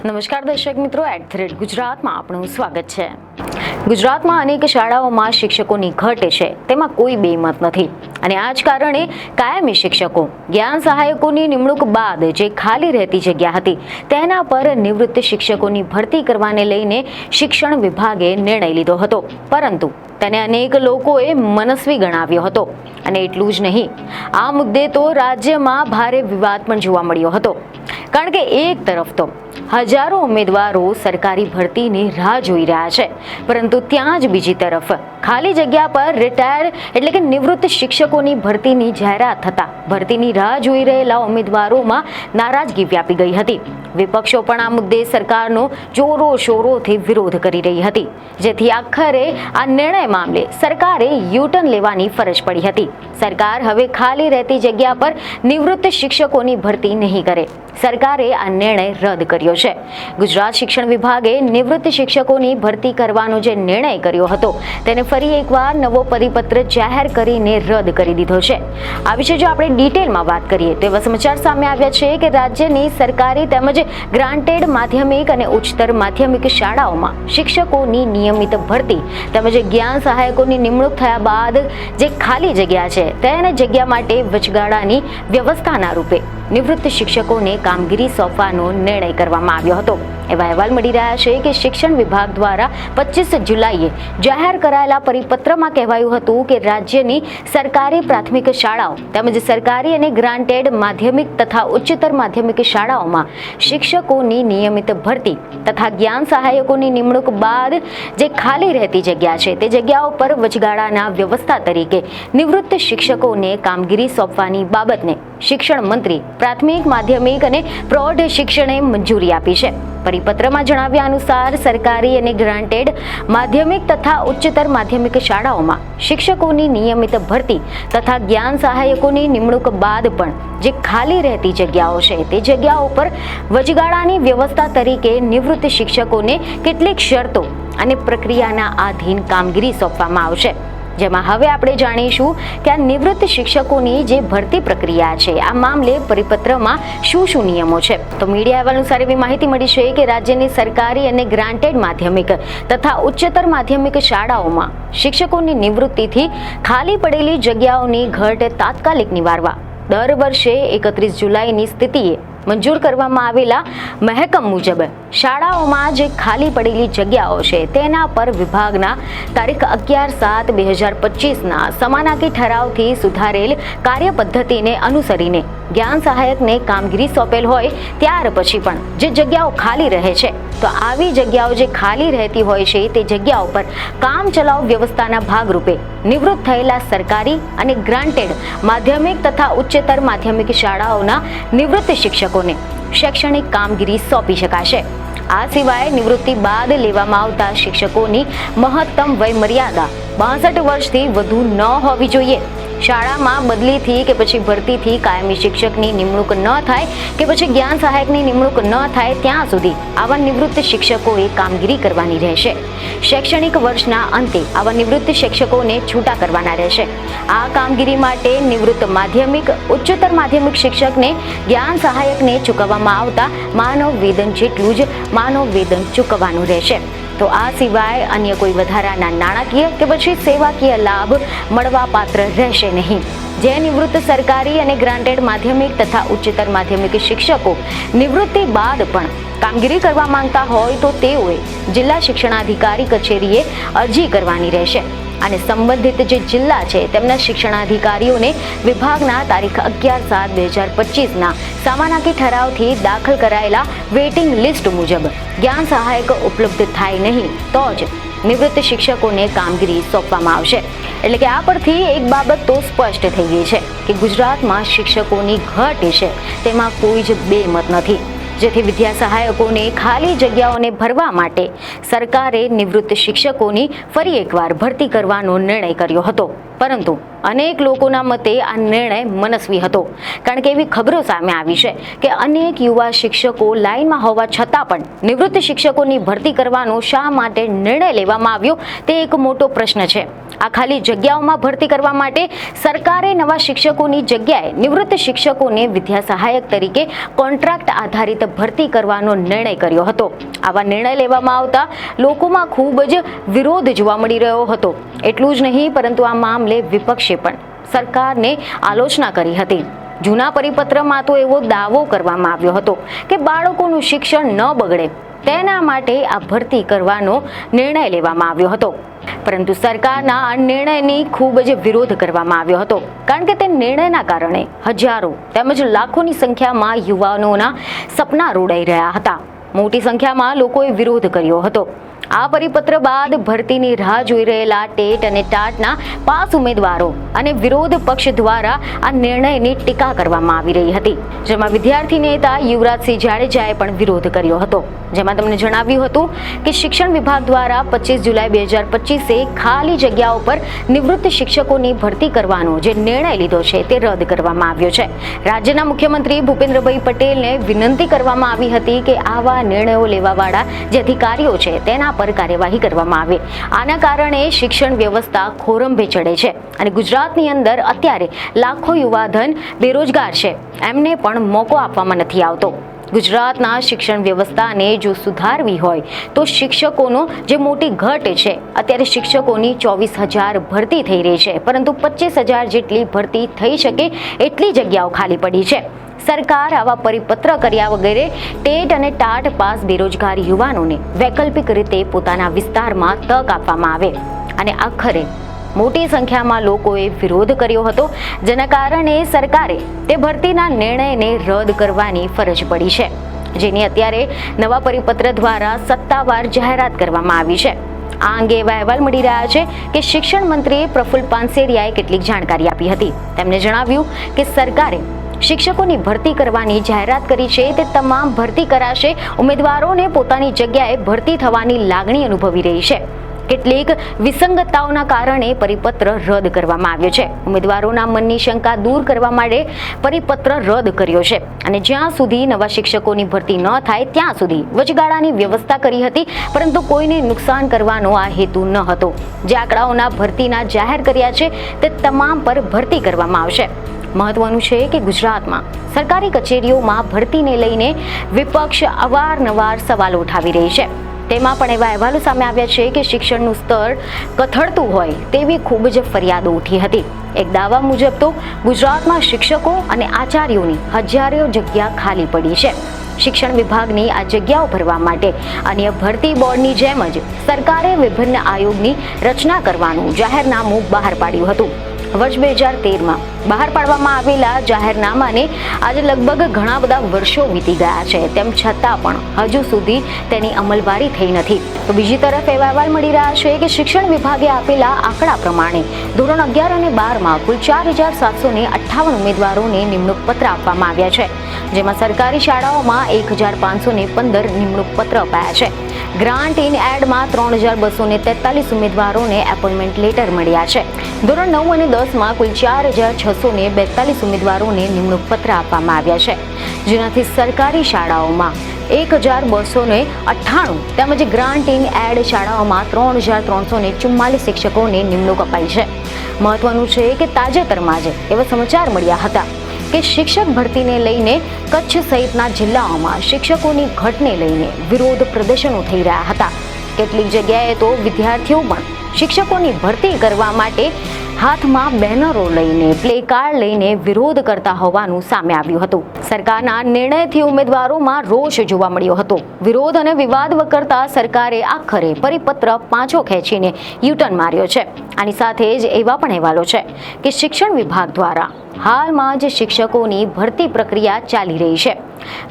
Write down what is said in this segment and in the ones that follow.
નમસ્કાર દર્શક મિત્રો, ગુજરાતમાં આપનું સ્વાગત છે. ગુજરાતમાં અનેક શાળાઓમાં શિક્ષકોની ઘટ છે, તેમાં કોઈ બેમત નથી અને આ જ કારણે કાયમી શિક્ષકો, જ્ઞાન સહાયકોની નિમણૂક બાદ જે ખાલી રહેતી જગ્યા હતી તેના પર નિવૃત્ત શિક્ષકોની ભરતી કરવાને લઈને શિક્ષણ વિભાગે નિર્ણય લીધો હતો, પરંતુ તેને અનેક લોકોએ મનસ્વી ગણાવ્યો હતો. અને એટલું જ નહીં, આ મુદ્દે તો રાજ્યમાં ભારે વિવાદ પણ જોવા મળ્યો હતો, કારણ કે એક તરફ તો હજારો ઉમેદવારો સરકારી ભરતીની રાહ જોઈ રહ્યા છે, પરંતુ ત્યાં જ બીજી તરફ ખાલી જગ્યા પર રિટાયર એટલે કે નિવૃત્ત શિક્ષકોની ભરતીની જાહેરાત થતા ભરતીની રાહ જોઈ રહેલા ઉમેદવારોમાં નારાજગી વ્યાપી ગઈ હતી. વિપક્ષો પણ આ મુદ્દે સરકારનો જોરો શોરોથી વિરોધ કરી રહી હતી, જેથી આખરે આ નિર્ણય મામલે સરકારે યુટર્ન લેવાની ફરજ પડી હતી. સરકાર હવે ખાલી રહેતી જગ્યા પર નિવૃત્ત શિક્ષકોની ભરતી નહીં કરે. સરકારે આ નિર્ણય રદ કર્યો છે. ગુજરાત શિક્ષણ વિભાગે નિવૃત્ત શિક્ષકોની ભરતી કરવાનો જે નિર્ણય કર્યો હતો તેને ફરી એકવાર નવો પરિપત્ર જાહેર કરીને રદ કરી દીધો છે. આ વિશે જો આપણે ડિટેલમાં વાત કરીએ તો એવા સમાચાર સામે આવ્યા છે કે રાજ્યની સરકારી તેમજ ગ્રાન્ટેડ માધ્યમિક અને ઉચ્ચતર માધ્યમિક શાળાઓમાં શિક્ષકોની નિયમિત ભરતી તેમજ જ્ઞાન સહાયકોની નિમણૂક થયા બાદ જે ખાલી જગ્યા છે તેને જગ્યા માટે વચગાળાની વ્યવસ્થાના રૂપે નિવૃત્ત શિક્ષકોને કામગીરી સોંપવાનો નિર્ણય કરવામાં આવ્યો હતો. એવા અહેવાલ મળી રહ્યા છે કે શિક્ષણ વિભાગ દ્વારા 25 જુલાઈએ જાહેર કરાયેલા પરિપત્રમાં કહેવાયું હતું કે રાજ્યની સરકારી પ્રાથમિક શાળાઓ તેમજ સરકારી અને ગ્રાન્ટેડ માધ્યમિક તથા ઉચ્ચતર માધ્યમિક શાળાઓમાં શિક્ષકોની નિયમિત ભરતી તથા જ્ઞાન સહાયકોની નિમણૂક બાદ જે ખાલી રહેતી જગ્યા છે તે જગ્યાઓ પર વચગાળાના વ્યવસ્થા તરીકે નિવૃત્ત શિક્ષકોને કામગીરી સોંપવાની બાબતને શિક્ષણ મંત્રી પ્રાથમિક માધ્યમિક અને પ્રૌઢ શિક્ષણે મંજૂરી આપી છે. પરિપત્રમાં જણાવ્યા અનુસાર સરકારી અને ગ્રાન્ટેડ માધ્યમિક તથા ઉચ્ચતર માધ્યમિક શાળાઓમાં શિક્ષકોની નિયમિત ભરતી તથા જ્ઞાન સહાયકોની નિમણૂક બાદ પણ જે ખાલી રહેતી જગ્યાઓ છે તે જગ્યાઓ પર વચગાળાની વ્યવસ્થા તરીકે નિવૃત્ત શિક્ષકોને કેટલીક શરતો અને પ્રક્રિયાના આધીન કામગીરી સોંપવામાં આવશે. જેમાં હવે આપણે જાણીશું કે આ નિવૃત્ત શિક્ષકોની જે ભરતી પ્રક્રિયા છે આ મામલે પરિપત્રમાં શું નિયમો છે. તો મીડિયા અહેવાલ અનુસાર એવી માહિતી મળી છે કે રાજ્યની સરકારી અને ગ્રાન્ટેડ માધ્યમિક તથા ઉચ્ચતર માધ્યમિક શાળાઓમાં શિક્ષકોની નિવૃત્તિથી ખાલી પડેલી જગ્યાઓની ઘટ તાત્કાલિક નિવારવા દર વર્ષે 31 જુલાઈની સ્થિતિએ મંજૂર કરવામાં આવેલા મહેકમ મુજબ શાળાઓમાં જે ખાલી પડેલી જગ્યાઓ છે તેના પર વિભાગના તારીખ 11/7/2025ના સમાનાકી ઠરાવથી સુધારેલ કાર્યપદ્ધતિને અનુસરીને જ્ઞાન સહાયકને કામગીરી સોંપેલ હોય ત્યાર પછી પણ જે જગ્યાઓ ખાલી રહે છે તો આવી જગ્યાઓ જે ખાલી રહેતી હોય છે તે જગ્યાઓ પર કામ ચલાવ વ્યવસ્થાના ભાગરૂપે નિવૃત્ત થયેલા સરકારી અને ગ્રાન્ટેડ માધ્યમિક તથા ઉચ્ચતર માધ્યમિક શાળાઓના નિવૃત્ત શિક્ષકોને શૈક્ષણિક કામગીરી સોંપી શકાશે. આ સિવાય નિવૃત્તિ બાદ લેવામાં આવતા શિક્ષકોની મહત્તમ વય મર્યાદા 62 વર્ષથી વધુ ન હોવી જોઈએ. શાળામાં બદલીથી કે પછી ભરતીથી કાયમી શિક્ષકની નિમણૂક ન થાય કે પછી જ્ઞાન સહાયકની નિમણૂક ન થાય ત્યાં સુધી આવા નિવૃત્ત શિક્ષકોએ કામગીરી કરવાની રહેશે. શૈક્ષણિક વર્ષના અંતે આવા નિવૃત્ત શિક્ષકોને છૂટા કરવાના રહેશે. આ કામગીરી માટે નિવૃત્ત માધ્યમિક ઉચ્ચતર માધ્યમિક શિક્ષકને જ્ઞાન સહાયકને ચૂકવવામાં આવતા માનવ વેતન જેટલું જ માનવ વેતન ચૂકવવાનું રહેશે. તો આ સિવાય અન્ય કોઈ વધારાના નાણાકીય કે પછી સેવાકીય લાભ મળવા પાત્ર રહેશે નહીં. જે નિવૃત્ત સરકારી અને ગ્રાન્ટેડ માધ્યમિક તથા ઉચ્ચતર માધ્યમિક શિક્ષકો નિવૃત્તિ બાદ પણ કામગીરી કરવા માંગતા હોય તો તેઓએ જિલ્લા શિક્ષણાધિકારી કચેરીએ અરજી કરવાની રહેશે અને સંબંધિત જે જિલ્લા છે તેમના શિક્ષણાધિકારીઓને વિભાગના તારીખ 11/7/2025ના સામાનાકી ઠરાવથી દાખલ કરાયેલા વેઇટિંગ લિસ્ટ મુજબ જ્ઞાન સહાયક ઉપલબ્ધ થાય નહીં તો જ નિવૃત્ત શિક્ષકોને કામગીરી સોંપવામાં આવશે. એટલે કે આ પરથી એક બાબત તો સ્પષ્ટ થઈ ગઈ છે કે ગુજરાતમાં શિક્ષકોની ઘટ છે તેમાં કોઈ જ બેમત નથી, જેથી વિદ્યા સહાયકોને ખાલી જગ્યાઓને ભરવા માટે સરકારે નિવૃત્ત શિક્ષકોની ફરી એકવાર ભરતી કરવાનો નિર્ણય કર્યો હતો. પરંતુ અનેક લોકોના મતે આ નિર્ણય મનસ્વી હતો, કારણ કે એવી ખબરો સામે આવી છે કે અનેક યુવા શિક્ષકો લાઇનમાં હોવા છતાં પણ નિવૃત્ત શિક્ષકોની ભરતી કરવાનો શા માટે નિર્ણય લેવામાં આવ્યો તે એક મોટો પ્રશ્ન છે. આ ખાલી જગ્યાઓમાં ભરતી કરવા માટે સરકારે નવા શિક્ષકોની જગ્યાએ નિવૃત્ત શિક્ષકોને વિદ્યા સહાયક તરીકે કોન્ટ્રાક્ટ આધારિત ભરતી કરવાનો નિર્ણય કર્યો હતો. આવા નિર્ણય લેવામાં આવતા લોકોમાં ખૂબ જ વિરોધ જોવા મળી રહ્યો હતો. એટલું જ નહીં, પરંતુ આ મામલે વિપક્ષે પણ સરકારને આલોચના કરી હતી. જૂના પરિપત્રમાં તો એવો દાવો કરવામાં આવ્યો હતો કે બાળકોનું શિક્ષણ ન બગડે તેના માટે આ ભરતી કરવાનો નિર્ણય લેવામાં આવ્યો હતો. પરંતુ સરકારના આ નિર્ણયની ખૂબ જ વિરોધ કરવામાં આવ્યો હતો, કારણ કે તે નિર્ણયના કારણે હજારો તેમજ લાખોની સંખ્યામાં યુવાનોના સપના રોડાઈ રહ્યા હતા. મોટી સંખ્યામાં લોકોએ વિરોધ કર્યો હતો. આ પરિપત્ર બાદ ભરતીની રાહ જોઈ રહેલા ટેટ અને ટાટના પાસ ઉમેદવારો અને વિરોધ પક્ષ દ્વારા આ નિર્ણયની ટીકા કરવામાં આવી રહી હતી, જેમાં વિદ્યાર્થી નેતા યુવરાજસિંહ જાડેજાએ પણ વિરોધ કર્યો હતો. જેમાં તમને જણાવ્યું હતું કે શિક્ષણ વિભાગ દ્વારા 25 જુલાઈ 2025 ખાલી જગ્યાઓ પર નિવૃત્ત શિક્ષકોની ભરતી કરવાનો જે નિર્ણય લીધો છે તે રદ કરવામાં આવ્યો છે. રાજ્યના મુખ્યમંત્રી ભૂપેન્દ્રભાઈ પટેલને વિનંતી કરવામાં આવી હતી કે આવા નિર્ણયો લેવાવાળા જે અધિકારીઓ છે તેના પર કાર્યવાહી કરવામાં આવે. આના કારણે શિક્ષણ વ્યવસ્થા ખોરંભે ચડે છે અને ગુજરાતની અંદર અત્યારે લાખો યુવાધન બેરોજગાર છે, એમને પણ મોકો આપવામાં નથી આવતો. ગુજરાતના શિક્ષણ વ્યવસ્થાને જો સુધારવી હોય તો શિક્ષકોનો જે મોટી ઘટ છે, અત્યારે શિક્ષકોની 24,000 ભરતી થઈ રહી છે, પરંતુ 25,000 જેટલી ભરતી થઈ શકે એટલી જગ્યાઓ ખાલી પડી છે. સરકાર આવા પરિપત્ર કર્યા વગેરે ટેટ અને ટાટ પાસ બેરોજગાર યુવાનોને વૈકલ્પિક રીતે પોતાના વિસ્તારમાં તક આપવામાં આવે અને આખરે મોટી સંખ્યામાં લોકોએ વિરોધ કર્યો હતો, જેના કારણે સરકારે તે ભરતીના નિર્ણયને રદ કરવાની ફરજ પડી છે, જેની અત્યારે નવા પરિપત્ર દ્વારા સત્તાવાર જાહેરાત કરવામાં આવી છે. આ અંગે એવા અહેવાલ મળી રહ્યા છે કે શિક્ષણ મંત્રી પ્રફુલ્લ પાનસેરિયાએ કેટલીક જાણકારી આપી હતી. તેમણે જણાવ્યું કે સરકારે શિક્ષકોની ભરતી કરવાની જાહેરાત કરી છે, તે તમામ ભરતી કરાશે. ઉમેદવારોને પોતાની જગ્યાએ ભરતી થવાની લાગણી અનુભવી રહી છે. કેટલીક વિસંગતતાઓના કારણે પરિપત્ર રદ કરવામાં આવ્યો છે. ઉમેદવારોના મનની શંકા દૂર કરવા માટે પરિપત્ર રદ કર્યો છે અને જ્યાં સુધી નવા શિક્ષકોની ભરતી ન થાય ત્યાં સુધી વચગાળાની વ્યવસ્થા કરી હતી, પરંતુ કોઈને નુકસાન કરવાનો આ હેતુ ન હતો. જે આંકડાઓના ભરતીના જાહેર કર્યા છે તે તમામ પર ભરતી કરવામાં આવશે. મહત્વનું છે કે ગુજરાતમાં સરકારી કચેરીઓમાં ભરતીને લઈને વિપક્ષ અવારનવાર સવાલો ઉઠાવી રહી છે. તેમાં પણ એવા અહેવાલો સામે આવ્યા છે કે શિક્ષણનું સ્તર કથળતું હોય તેવી ખૂબ જ ફરિયાદો ઉઠી હતી. એક દાવા મુજબ તો ગુજરાતમાં શિક્ષકો અને આચાર્યોની હજારો જગ્યા ખાલી પડી છે. શિક્ષણ વિભાગની આ જગ્યાઓ ભરવા માટે અન્ય ભરતી બોર્ડની જેમ જ સરકારે વિભિન્ન આયોગની રચના કરવાનું જાહેરનામું બહાર પાડ્યું હતું. વર્ષ 2013માં બહાર પાડવામાં આવેલા જાહેરનામાને આજે લગભગ ઘણા બધા વર્ષો વીતી ગયા છે, તેમ છતાં પણ હજુ સુધી તેની અમલવારી થઈ નથી. તો બીજી તરફ એવા અહેવાલ મળી રહ્યા છે કે શિક્ષણ વિભાગે આપેલા આંકડા પ્રમાણે ધોરણ 11 અને 12માં કુલ 4,758 ઉમેદવારોને નિમણૂક પત્ર આપવામાં આવ્યા છે, જેમાં સરકારી શાળાઓમાં 1,515 નિમણૂક પત્ર અપાયા છે. ગ્રાન્ટ ઇન એડમાં 3,243 ઉમેદવારોને એપોઇન્ટમેન્ટ લેટર મળ્યા છે. ધોરણ 9 અને 10માં કુલ 4,642 ઉમેદવારોને નિમણૂક પત્ર આપવામાં આવ્યા છે, જેનાથી સરકારી શાળાઓમાં 1,298 તેમજ ગ્રાન્ટ ઇન એડ શાળાઓમાં 3,344 શિક્ષકોને નિમણૂક અપાઈ છે. મહત્વનું છે કે તાજેતરમાં જ એવા સમાચાર મળ્યા હતા કે શિક્ષક ભરતીને લઈને કચ્છ સહિતના જિલ્લાઓમાં શિક્ષકોની ઘટને લઈને વિરોધ પ્રદર્શનો થઈ રહ્યા હતા. કેટલીક જગ્યાએ તો વિદ્યાર્થીઓ પણ શિક્ષકોની ભરતી કરવા માટે હાથમાં બેનરો લઈને પ્લેકાર્ડ લઈને વિરોધ કરતા હોવાનું સામે આવ્યું હતું. સરકારના નિર્ણયથી ઉમેદવારોમાં રોષ જોવા મળ્યો હતો. વિરોધ અને વિવાદ કરતા સરકારે આખરે પરિપત્ર પાછો ખેંચીને યુટર્ન માર્યો છે. આની સાથે જ એવા પણ અહેવાલો છે કે શિક્ષણ વિભાગ દ્વારા હાલમાં જ શિક્ષકોની ભરતી પ્રક્રિયા ચાલી રહી છે.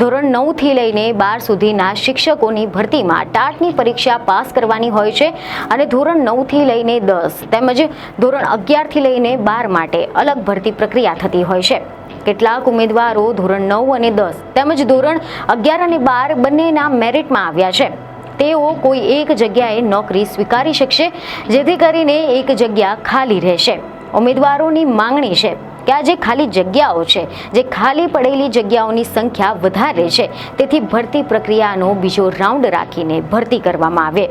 ધોરણ 9 થી લઈને 12 સુધીના શિક્ષકોની ભરતીમાં ટાટની પરીક્ષા પાસ કરવાની હોય છે અને ધોરણ 9 થી લઈને 10 તેમજ ધોરણ 11 થી લઈને 12 માટે અલગ ભરતી પ્રક્રિયા થતી હોય છે. કેટલાક ઉમેદવારો ધોરણ 9 અને 10 તેમજ ધોરણ 11 અને 12 બંનેના મેરિટમાં આવ્યા છે. તેઓ કોઈ એક જગ્યાએ નોકરી સ્વીકારી શકશે, જેથી કરીને એક જગ્યા ખાલી રહેશે. ઉમેદવારોની માંગણી છે કે આ જે ખાલી જગ્યાઓ છે, જે ખાલી પડેલી જગ્યાઓની સંખ્યા વધારે છે, તેથી ભરતી પ્રક્રિયાનો બીજો રાઉન્ડ રાખીને ભરતી કરવામાં આવે.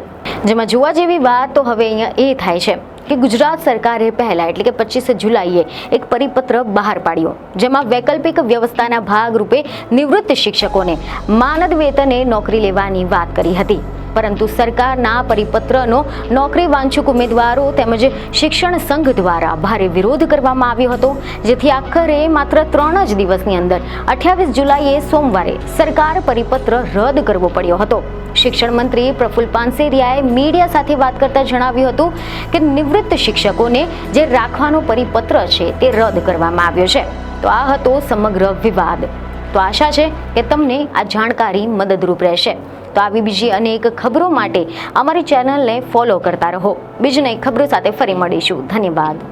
જેમાં જોવા જેવી વાત તો હવે અહીંયા એ થાય છે કે ગુજરાત સરકારે પહેલા એટલે કે 25 જુલાઈએ એક પરિપત્ર બહાર પાડ્યો, જેમાં વૈકલ્પિક વ્યવસ્થાના ભાગરૂપે નિવૃત્ત શિક્ષકોને માનદ વેતને નોકરી લેવાની વાત કરી હતી. પરંતુ સરકારના પરિપત્રનો નોકરી વાંછુક ઉમેદવારો તેમજ શિક્ષણ સંઘ દ્વારા ભારે વિરોધ કરવામાં આવ્યો હતો, જેથી આખરે માત્ર 3 જ દિવસની અંદર 28 જુલાઈએ સોમવારે સરકાર પરિપત્ર રદ કરવો પડ્યો હતો. શિક્ષણ મંત્રી પ્રફુલ્લ પાનસેરિયાએ મીડિયા સાથે વાત કરતા જણાવ્યું હતું કે નિવૃત્ત શિક્ષકોને જે રાખવાનો પરિપત્ર છે તે રદ કરવામાં આવ્યો છે. તો આ હતો સમગ્ર વિવાદ. તો આશા છે કે તમને આ જાણકારી મદદરૂપ રહેશે. તો આવી બીજી અનેક ખબરો માટે અમારી ચેનલને ફોલો કરતા રહો. બીજી એક ખબરો સાથે ફરી મળીશું. ધન્યવાદ.